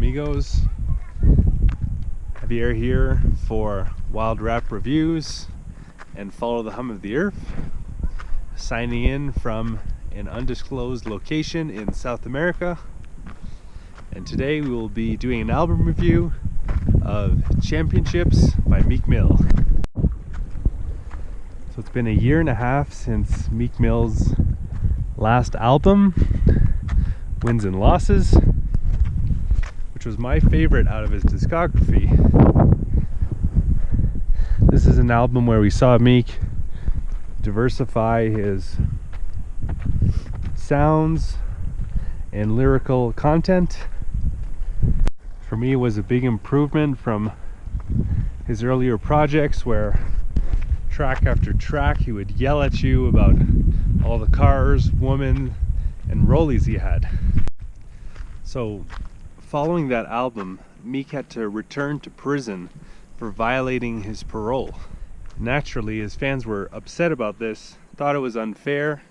amigos? Javier here for Wild Rap Reviews and Follow the Hum of the Earth, signing in from an undisclosed location in South America. And today we will be doing an album review of Championships by Meek Mill. So it's been a year and a half since Meek Mill's last album, Wins and Losses, which was my favorite out of his discography. This is an album where we saw Meek diversify his sounds and lyrical content. For me, it was a big improvement from his earlier projects where track after track he would yell at you about all the cars, women, and rollies he had. So following that album, Meek had to return to prison for violating his parole. Naturally, his fans were upset about this, thought it was unfair.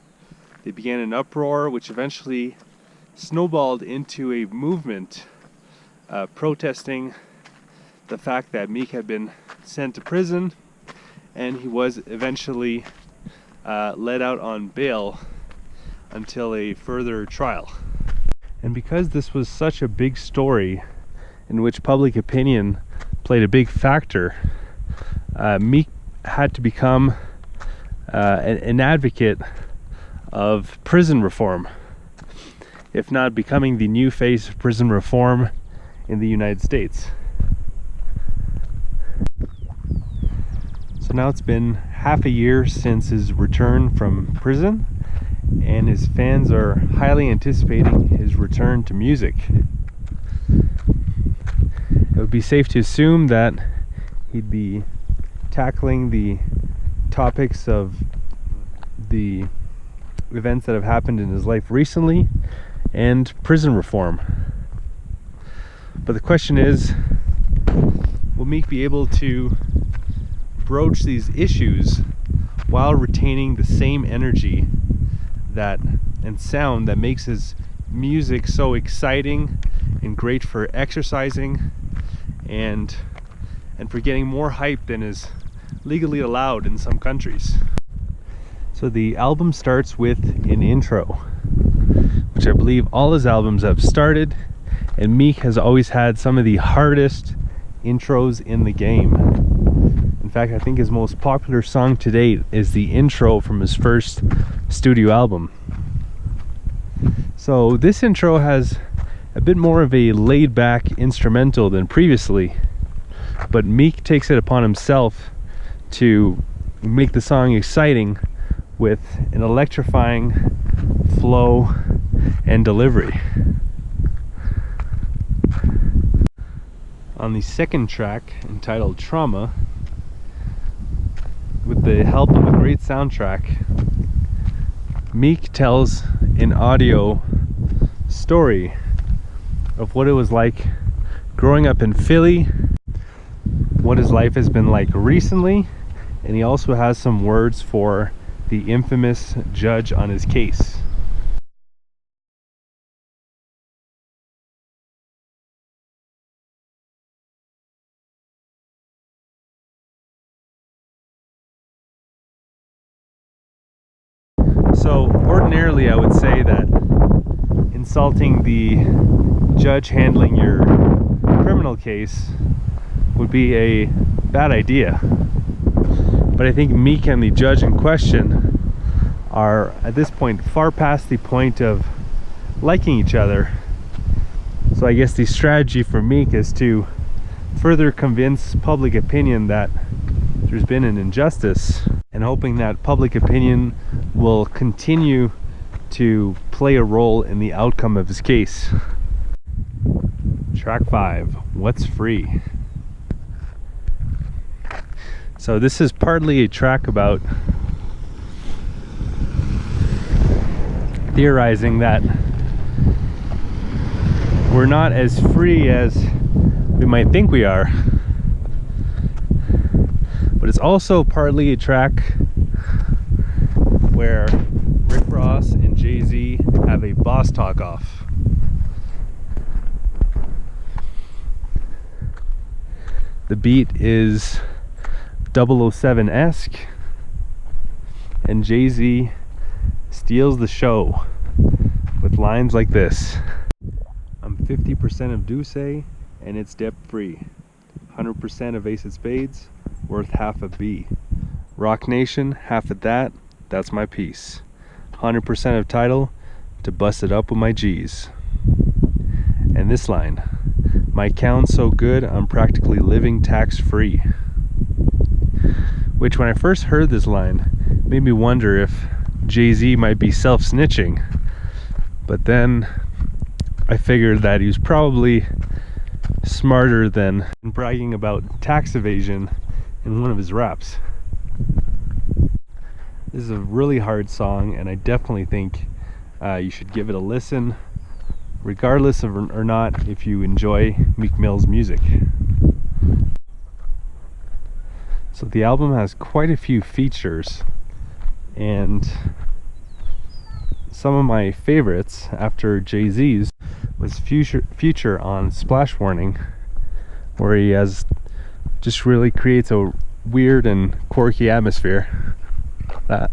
They began an uproar, which eventually snowballed into a movement protesting the fact that Meek had been sent to prison, and he was eventually let out on bail until a further trial. And because this was such a big story in which public opinion played a big factor, Meek had to become an advocate of prison reform, if not becoming the new face of prison reform in the United States. So now it's been half a year since his return from prison, and his fans are highly anticipating his return to music. It would be safe to assume that he'd be tackling the topics of the events that have happened in his life recently and prison reform. But the question is, will Meek be able to broach these issues while retaining the same energy and sound that makes his music so exciting and great for exercising and for getting more hype than is legally allowed in some countries? So the album starts with an intro, which I believe all his albums have started, and Meek has always had some of the hardest intros in the game. In fact, I think his most popular song to date is the intro from his first studio album. So this intro has a bit more of a laid-back instrumental than previously, but Meek takes it upon himself to make the song exciting with an electrifying flow and delivery. On the second track, entitled Trauma, with the help of a great soundtrack, Meek tells an audio story of what it was like growing up in Philly, what his life has been like recently, and he also has some words for the infamous judge on his case. So ordinarily I would say that insulting the judge handling your criminal case would be a bad idea. But I think Meek and the judge in question are at this point far past the point of liking each other. So I guess the strategy for Meek is to further convince public opinion that there's been an injustice, and hoping that public opinion will continue to play a role in the outcome of his case. Track 5, What's Free? So this is partly a track about theorizing that we're not as free as we might think we are. But it's also partly a track where Rick Ross and Jay-Z have a boss talk off. The beat is 007-esque, and Jay-Z steals the show with lines like this. I'm 50% of Douce and it's debt free. 100% of Ace of Spades, worth half a B. Rock Nation, half of that, that's my piece. 100% of title to bust it up with my G's. And this line, my account's so good I'm practically living tax free. Which, when I first heard this line, made me wonder if Jay-Z might be self-snitching. But then I figured that he was probably smarter than bragging about tax evasion in one of his raps. This is a really hard song, and I definitely think you should give it a listen, regardless of or not if you enjoy Meek Mill's music. So the album has quite a few features, and some of my favorites after Jay-Z's was Future on Splash Warning, where he just really creates a weird and quirky atmosphere. That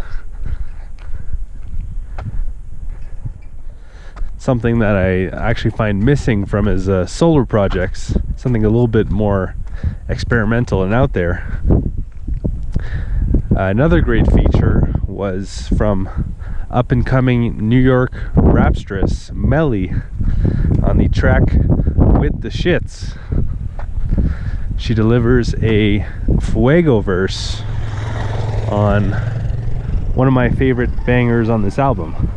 something that I actually find missing from his solo projects, something a little bit more experimental and out there. Another great feature was from up and coming New York rapstress Melly on the track With the Shits. She delivers a Fuego verse on one of my favorite bangers on this album.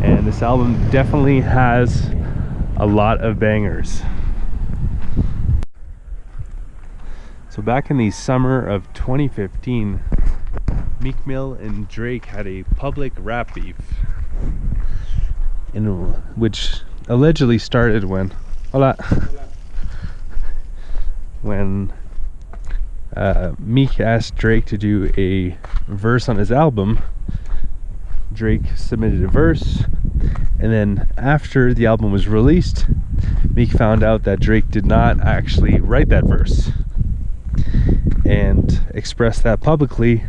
And this album definitely has a lot of bangers. So back in the summer of 2015, Meek Mill and Drake had a public rap beef, which allegedly started when Meek asked Drake to do a verse on his album. Drake submitted a verse, and then after the album was released, Meek found out that Drake did not actually write that verse and expressed that publicly,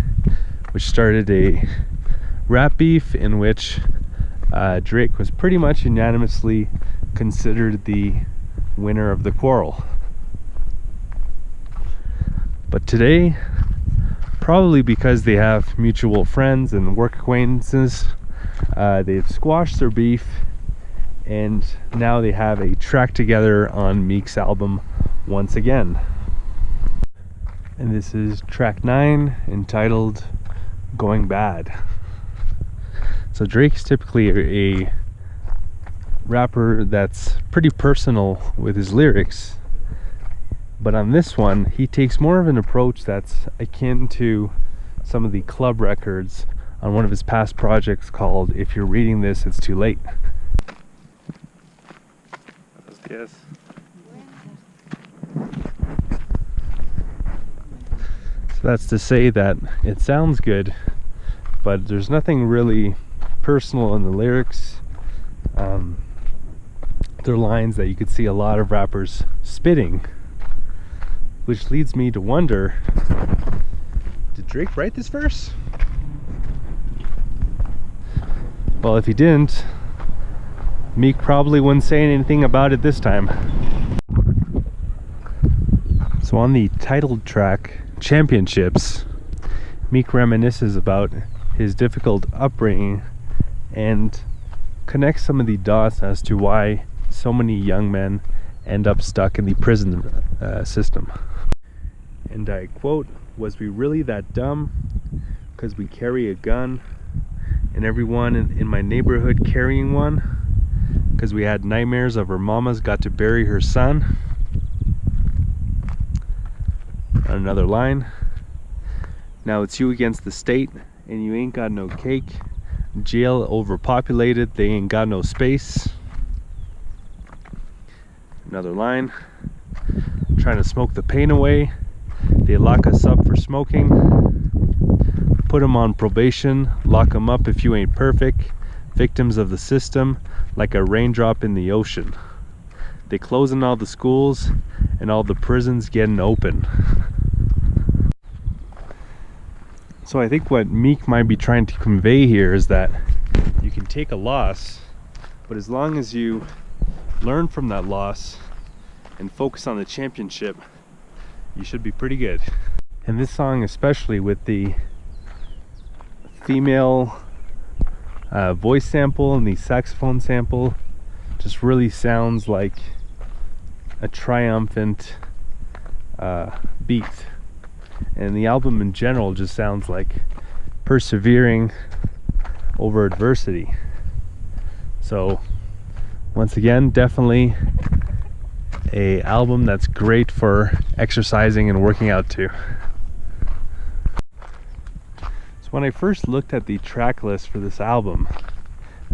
which started a rap beef in which Drake was pretty much unanimously considered the winner of the quarrel. But today, probably because they have mutual friends and work acquaintances, they've squashed their beef, and now they have a track together on Meek's album once again. And this is track 9, entitled Going Bad. So Drake's typically a rapper that's pretty personal with his lyrics, but on this one he takes more of an approach that's akin to some of the club records on one of his past projects called If You're Reading This, It's Too Late. Yes. So that's to say that it sounds good, but there's nothing really personal in the lyrics. They're lines that you could see a lot of rappers spitting, which leads me to wonder, did Drake write this verse? Well, if he didn't, Meek probably wouldn't say anything about it this time. So on the titled track, Championships, Meek reminisces about his difficult upbringing and connects some of the dots as to why so many young men end up stuck in the prison system. And I quote, "Was we really that dumb? 'Cause we carry a gun, and everyone in my neighborhood carrying one? 'Cause we had nightmares of our mamas got to bury her son?" Another line, "Now it's you against the state, and you ain't got no cake. Jail overpopulated, they ain't got no space." Another line, "Trying to smoke the pain away, they lock us up for smoking. Put them on probation, lock them up if you ain't perfect. Victims of the system, like a raindrop in the ocean. They closing all the schools, and all the prisons getting open. So I think what Meek might be trying to convey here is that you can take a loss, but as long as you learn from that loss and focus on the championship, you should be pretty good. And this song, especially with the female voice sample and the saxophone sample, just really sounds like a triumphant beat. And the album in general just sounds like persevering over adversity. So once again, definitely a album that's great for exercising and working out to. So when I first looked at the track list for this album,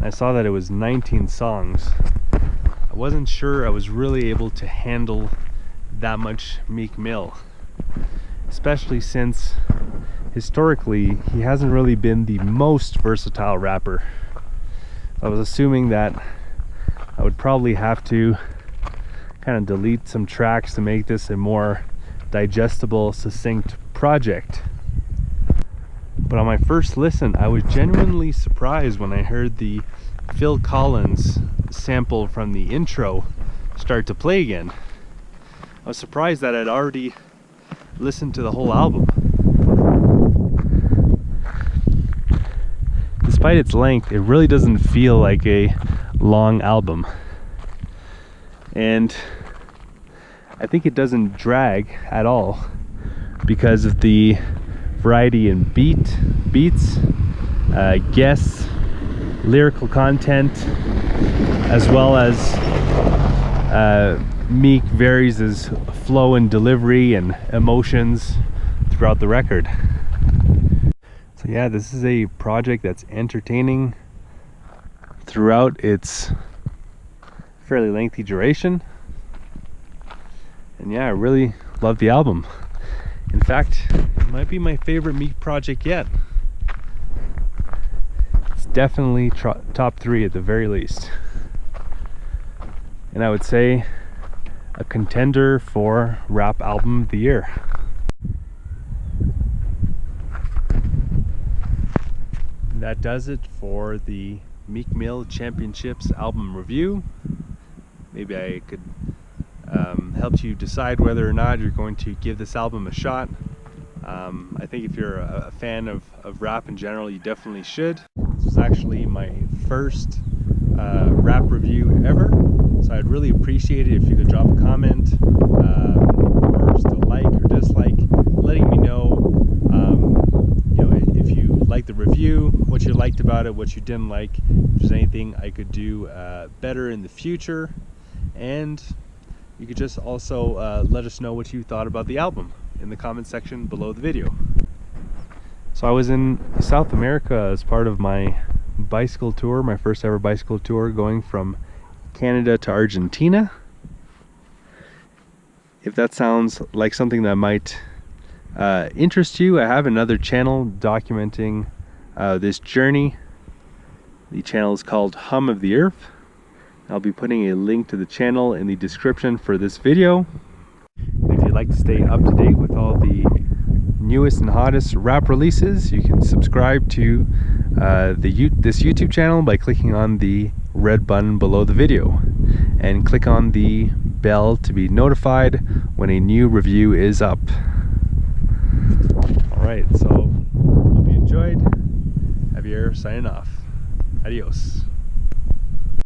I saw that it was 19 songs. I wasn't sure I was really able to handle that much Meek Mill, especially since historically he hasn't really been the most versatile rapper. I was assuming that I would probably have to kind of delete some tracks to make this a more digestible, succinct project. But on my first listen, I was genuinely surprised when I heard the Phil Collins sample from the intro start to play again. I was surprised that I'd already listened to the whole album. Despite its length, it really doesn't feel like a long album. And I think it doesn't drag at all because of the variety in beats, guests, lyrical content, as well as Meek varies his flow and delivery and emotions throughout the record. So yeah, this is a project that's entertaining throughout its fairly lengthy duration. And yeah, I really love the album. In fact, it might be my favorite Meek project yet. It's definitely top 3 at the very least. And I would say a contender for Rap Album of the Year. That does it for the Meek Mill Championships album review. Maybe I could help you decide whether or not you're going to give this album a shot. I think if you're a fan of rap in general, you definitely should. This was actually my first rap review ever, so I'd really appreciate it if you could drop a comment, or just a like or dislike, letting me know, if you liked the review, what you liked about it, what you didn't like, if there's anything I could do better in the future. And you could just also let us know what you thought about the album in the comment section below the video. So I was in South America as part of my bicycle tour, my first ever bicycle tour, going from Canada to Argentina. If that sounds like something that might interest you, I have another channel documenting this journey. The channel is called Hum of the Earth. I'll be putting a link to the channel in the description for this video. And if you'd like to stay up to date with all the newest and hottest rap releases, you can subscribe to this YouTube channel by clicking on the red button below the video, and click on the bell to be notified when a new review is up. Alright, so hope you enjoyed. Javier signing off. Adios.